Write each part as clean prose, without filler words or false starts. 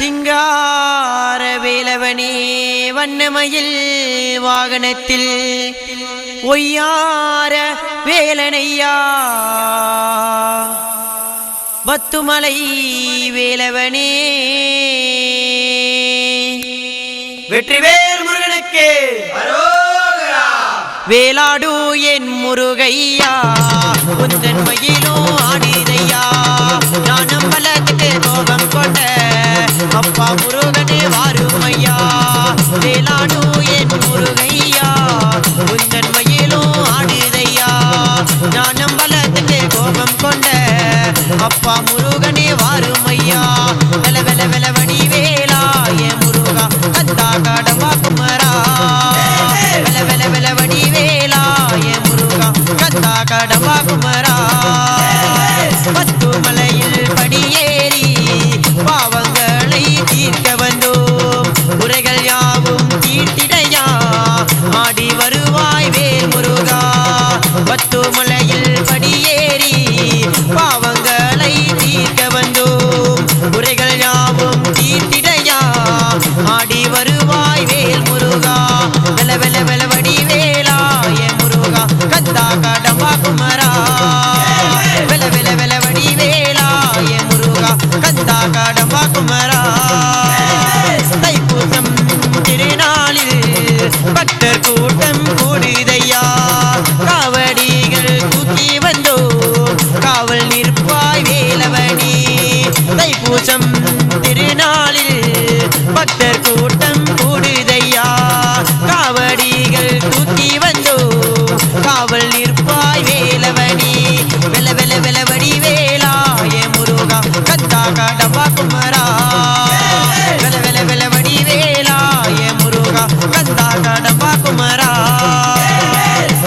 சிங்கார வேலவனே வண்ணமயில் வாகனத்தில் ஒய்யார வேலனையா வத்துமலை வேலவனே வெற்றிவேல் முருகனுக்கு அரோகரா. வேலாடு என் முருகையா உந்தன் மயிலும் ஆடிதையா ஞானம் பலத்துக்கு கோபம் கொண்ட அப்பா முருகனே வாருமையா வேலாடு என் முருகையா உந்தன் மயிலும் ஆடிதையா ஞானம் பலத்துக்கு கோபம் கொண்ட அப்பா முருகனே வாருமையா வெல வெல வெலவடி வேலா என் முருகா கந்தா கடம்பா குமரா வெல வெல வெலவடி வேலா என் முருகா கந்தா கடம்பா குமரா பத்துமலையில் படியேறி பாவங்களை தீர்க்க வந்தோம் குறைகள் யாவும் தீர்த்திடையா ஆடி வருவாய் வேல் முருகா பத்துமலையில் படியேறி பாவங்களை தீர்க்க வந்தோம் குறைகள் யாவும் தீர்த்திடையா ஆடி வருவாய் வேல் முருகா வெல வெல வெலவடி வேலா என் முருகா கந்தா கடம்பா குமரா வெல வெல வெலவடி வேலா என் முருகா கந்தா கடம்பா குமரா தைப்பூசம் திருநாளில் பக்தர் கூட்டம் கூடுதையா காவடிகள் தூக்கி வந்தோ காவல் நிற்பாய் வேலவனி தைப்பூசம் திருநாளில் பக்தர் கூட்டம் கூடுதையா காவடிகள் தூக்கி வந்தோ காவல் நிற்பாய் வேலவனி வெல வெல வெலவடி வேலா என் முருகா கந்தா கடம்பா குமரா வெல வெல வெலவடி வேலா என் முருகா கந்தா கடம்பா குமரா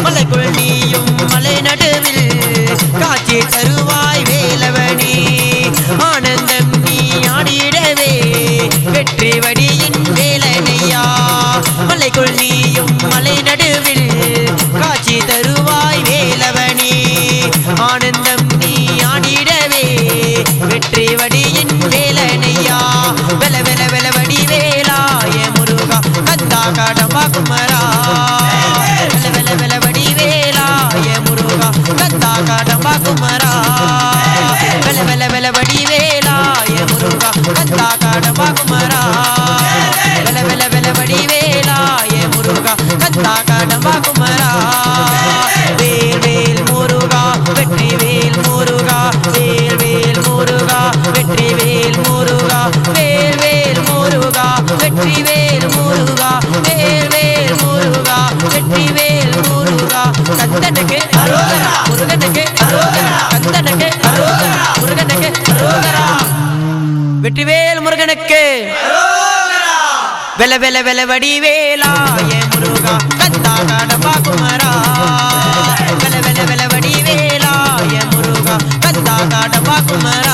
மலைக்குள் நீயும் மலை நடுவில் காட்சி தருவாய் வேலவனி ஆனந்தம் நீ ஆடிடவே வெற்றி வடியின் வேலனையா மலைக்குள் நீயும் மலை நடுவில் காட்சி தருவாய் வேலவனி ஆனந்தம் நீ ஆடிடவே வெற்றி வடியின் வேலனையா வெல வெல வெலவடி வேலா என் முருகா கந்தா கடம்பா குமரா வெல வெல வெலவடி வேலா என் முருகா கந்தா கடம்பா குமரா வெல வெல வெலவடி வேலா என் முருகா கந்தா கடம்பா குமரா வெல வெல வெலவடி வேலா என் முருகா கந்தா கடம்பா குமரா வேல் வேல் முருகா வெற்றி வேல் முருகா வேல் வேல் முருகா வெற்றி வேல் முருகா வேல் வேல் முருகா வெற்றி வேல் முருகா வேல் வேல் முருகா வெற்றி வேல் முருகா கந்தனுக்கு அரோகரா முருகனுக்கு அரோகரா கந்தனுக்கு அரோகரா முருகனுக்கு அரோகரா வெற்றிவேல் முருகனுக்கு அரோகரா. வெல வெல வெலவடி வேலா என் முருகா கந்தா கடம்பா குமரா வெல வெல வெலவடி வேலா என் முருகா கந்தா கடம்பா குமரா